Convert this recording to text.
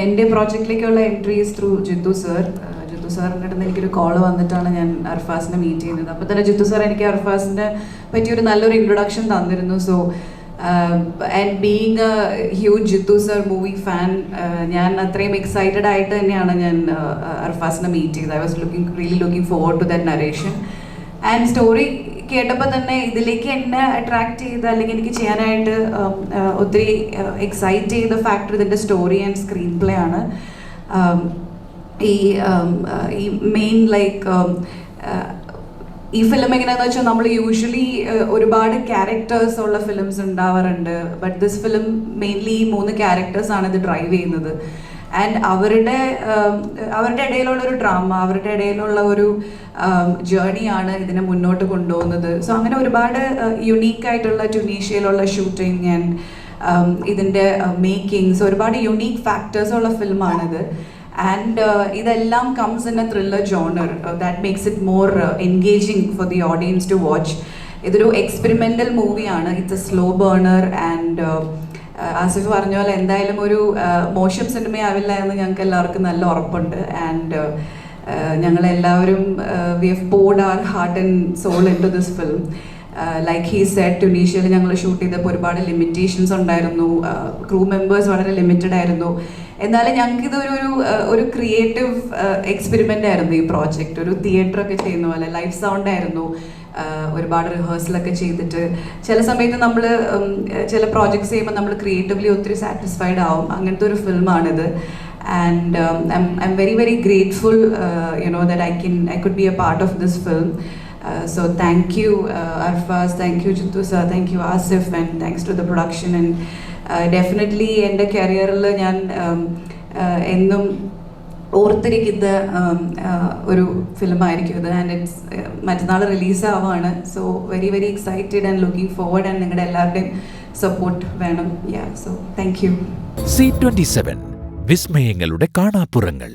എൻ്റെ പ്രോജക്റ്റിലേക്കുള്ള entries through Jithu sir. Jithu സാറിൻ്റെ അടുത്ത് എനിക്കൊരു കോൾ വന്നിട്ടാണ് ഞാൻ അർഫാസിനെ മീറ്റ് ചെയ്യുന്നത്. അപ്പോൾ തന്നെ ജിത്തു സാർ എനിക്ക് അർഫാസിനെ പറ്റിയൊരു നല്ലൊരു ഇൻട്രൊഡക്ഷൻ തന്നിരുന്നു. So and being a huge Jithu sir movie fan, ഞാൻ അത്രയും എക്സൈറ്റഡ് ആയിട്ട് തന്നെയാണ് ഞാൻ അർഫാസിനെ മീറ്റ് ചെയ്തത്. I was really looking forward to that narration. And story കേട്ടപ്പോൾ തന്നെ ഇതിലേക്ക് എന്നെ അട്രാക്ട് ചെയ്ത് അല്ലെങ്കിൽ എനിക്ക് ചെയ്യാനായിട്ട് ഒത്തിരി എക്സൈറ്റ് ചെയ്ത ഫാക്ടർ ഇതിൻ്റെ സ്റ്റോറി ആൻഡ് സ്ക്രീൻ പ്ലേ ആണ്. ഈ മെയിൻ ലൈക്ക് ഈ ഫിലിം എങ്ങനെയാണെന്ന് വെച്ചാൽ നമ്മൾ യൂഷ്വലി ഒരുപാട് ക്യാരക്ടേഴ്സ് ഉള്ള ഫിലിംസ് ഉണ്ടാവാറുണ്ട്. ബട്ട് ദിസ് ഫിലിം മെയിൻലി 3 ക്യാരക്ടേഴ്സാണ് ഇത് ഡ്രൈവ് ചെയ്യുന്നത്. ആൻഡ് അവരുടെ ഇടയിലുള്ള ഒരു ഡ്രാമ, അവരുടെ ഇടയിലുള്ള ഒരു ജേർണിയാണ് ഇതിനെ മുന്നോട്ട് കൊണ്ടുപോകുന്നത്. സോ അങ്ങനെ ഒരുപാട് യുണീക്കായിട്ടുള്ള ട്യൂണീഷ്യയിലുള്ള ഷൂട്ടിങ് ആൻഡ് ഇതിൻ്റെ മേക്കിങ്സ്, ഒരുപാട് യുണീക്ക് ഫാക്ടേഴ്സ് ഉള്ള ഫിലിമാണിത്. ആൻഡ് ഇതെല്ലാം comes in a thriller genre that makes it more engaging for the audience to watch. ഇതൊരു എക്സ്പെരിമെൻ്റൽ മൂവിയാണ്. It's a slow burner. And Asif പറഞ്ഞ പോലെ എന്തായാലും ഒരു മോശം സിനിമയാവില്ല എന്ന് ഞങ്ങൾക്ക് എല്ലാവർക്കും നല്ല ഉറപ്പുണ്ട്. ആൻഡ് ഞങ്ങളെല്ലാവരും we have poured our heart and soul into this film. Like he said, ട്യൂണീഷ്യയിൽ ഞങ്ങൾ ഷൂട്ട് ചെയ്തപ്പോൾ ഒരുപാട് ലിമിറ്റേഷൻസ് ഉണ്ടായിരുന്നു. ക്രൂ മെമ്പേഴ്സ് വളരെ ലിമിറ്റഡ് ആയിരുന്നു. എന്നാലും ഞങ്ങൾക്ക് ഇതൊരു ഒരു ക്രിയേറ്റീവ് എക്സ്പെരിമെൻ്റ് ആയിരുന്നു ഈ പ്രോജക്റ്റ്. ഒരു തിയേറ്ററൊക്കെ ചെയ്യുന്ന പോലെ ലൈവ് സൗണ്ട് ആയിരുന്നു. ഒരുപാട് റിഹേഴ്സലൊക്കെ ചെയ്തിട്ട് ചില സമയത്ത് നമ്മൾ ചില പ്രോജക്ട്സ് ചെയ്യുമ്പോൾ നമ്മൾ ക്രിയേറ്റീവ്ലി ഒത്തിരി സാറ്റിസ്ഫൈഡ് ആവും. അങ്ങനത്തെ ഒരു ഫിലിമാണിത്. And I am very very grateful that I could be a part of this film. So thank you Arfaz, thank you Jittu sir, thank you Asif, and thanks to the production. And definitely എൻ്റെ കരിയറിൽ ഞാൻ എന്നും ഓർത്തിരിക്കുന്ന ഒരു ഫിലിമായിരിക്കും ഇത്. And it's മറ്റന്നാൾ റിലീസാവാണ്. So very very excited and looking forward. And നിങ്ങളുടെ എല്ലാവരുടെയും സപ്പോർട്ട് വേണം. So thank you. C27 വിസ്മയങ്ങളുടെ കാണാപ്പുറങ്ങൾ.